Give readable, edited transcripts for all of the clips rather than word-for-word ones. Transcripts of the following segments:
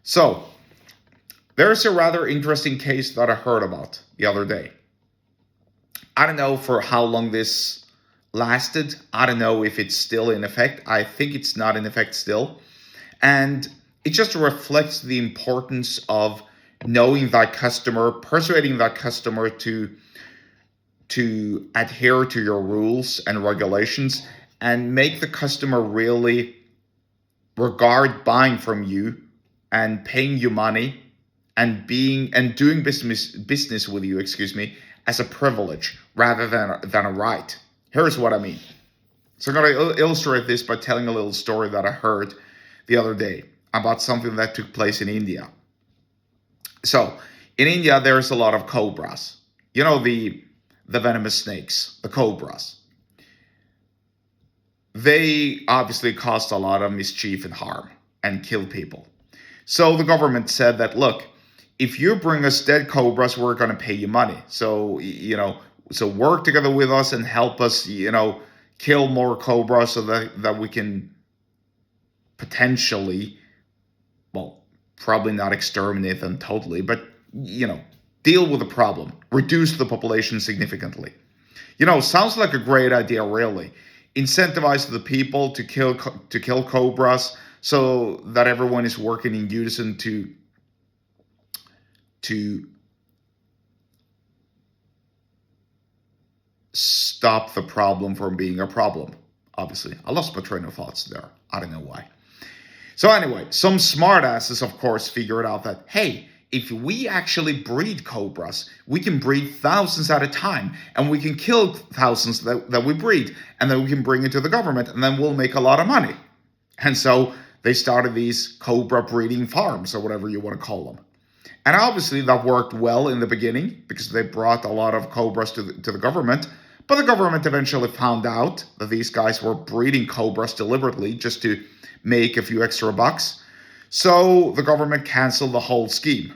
So there's a rather interesting case that I heard about the other day. I don't know for how long this lasted. I don't know if it's still in effect. I think it's not in effect still. And it just reflects the importance of knowing that customer, persuading that customer to adhere to your rules and regulations, and make the customer really regard buying from you and paying you money and doing business with you, as a privilege rather than a right. Here's what I mean. So I'm going to illustrate this by telling a little story that I heard the other day about something that took place in India. So in India, there's a lot of cobras. You know, the venomous snakes, the cobras. They obviously cause a lot of mischief and harm and kill people. So the government said that, look, if you bring us dead cobras, we're going to pay you money. So, so work together with us and help us, kill more cobras so that we can potentially, well, probably not exterminate them totally, but, deal with the problem, reduce the population significantly. Sounds like a great idea, really. Incentivize the people to kill cobras so that everyone is working in unison to stop the problem from being a problem. Obviously, I lost my train of thoughts there. I don't know why. So anyway, some smartasses, of course, figured out that, hey, if we actually breed cobras, we can breed thousands at a time, and we can kill thousands that we breed, and then we can bring it to the government, and then we'll make a lot of money. And so they started these cobra breeding farms, or whatever you want to call them. And obviously that worked well in the beginning because they brought a lot of cobras to the government. But the government eventually found out that these guys were breeding cobras deliberately just to make a few extra bucks. So the government canceled the whole scheme.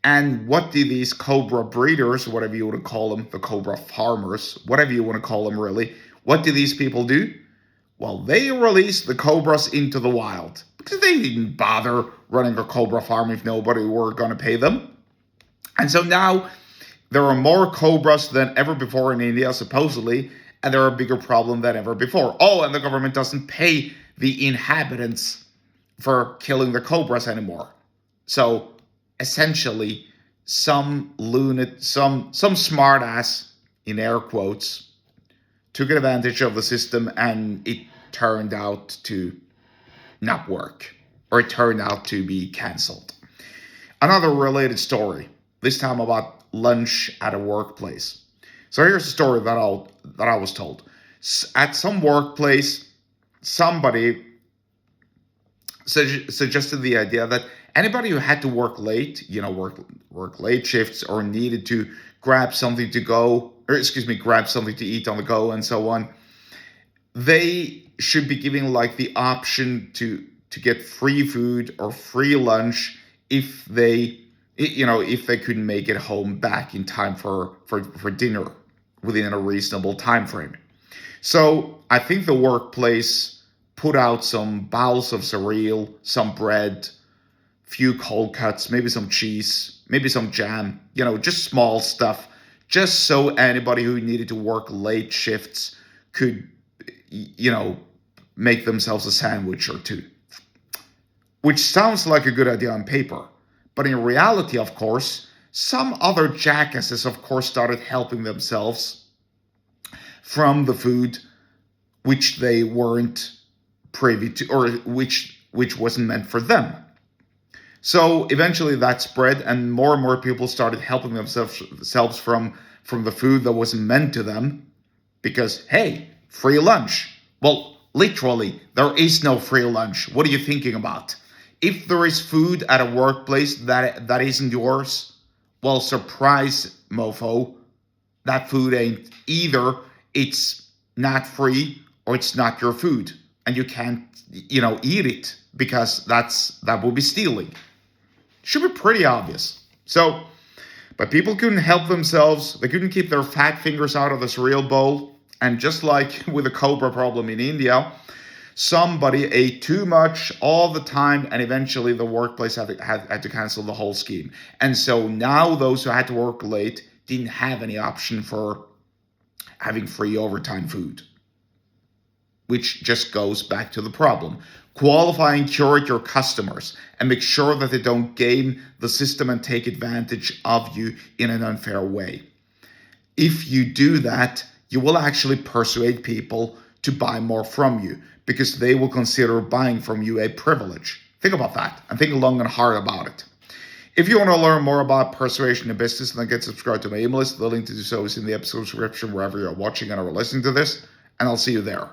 And what did these cobra breeders, whatever you want to call them, the cobra farmers, whatever you want to call them really, what did these people do? Well, they released the cobras into the wild because they didn't bother running a cobra farm if nobody were going to pay them. And so now there are more cobras than ever before in India, supposedly, and they're a bigger problem than ever before. Oh, and the government doesn't pay the inhabitants for killing the cobras anymore. So essentially, some smartass, in air quotes, took advantage of the system, and it turned out to not work, or it turned out to be canceled. Another related story, this time about lunch at a workplace. So here's a story that I was told. At some workplace, somebody suggested the idea that anybody who had to work late, work late shifts, or needed to grab something to eat on the go and so on, they should be giving like the option to get free food or free lunch if they couldn't make it home back in time for dinner within a reasonable time frame. So I think the workplace put out some bowls of cereal, some bread, few cold cuts, maybe some cheese, maybe some jam, just small stuff, just so anybody who needed to work late shifts could, make themselves a sandwich or two. Which sounds like a good idea on paper. But in reality, of course, some other jackasses, of course, started helping themselves from the food which they weren't privy to, or which wasn't meant for them. So eventually that spread, and more people started helping themselves from the food that wasn't meant to them, because, hey, free lunch. Well, literally, there is no free lunch. What are you thinking about? If there is food at a workplace that isn't yours, well, surprise, mofo, that food ain't either. It's not free or it's not your food, and you can't, eat it because that would be stealing. Should be pretty obvious. So, but people couldn't help themselves. They couldn't keep their fat fingers out of the cereal bowl. And just like with the cobra problem in India, Somebody ate too much all the time, and eventually the workplace had to cancel the whole scheme. And so now those who had to work late didn't have any option for having free overtime food, which just goes back to the problem. Qualify and curate your customers and make sure that they don't game the system and take advantage of you in an unfair way. If you do that, you will actually persuade people to buy more from you because they will consider buying from you a privilege. Think about that and think long and hard about it. If you want to learn more about persuasion in business, then get subscribed to my email list. The link to do so is in the episode description wherever you're watching and or listening to this, and I'll see you there.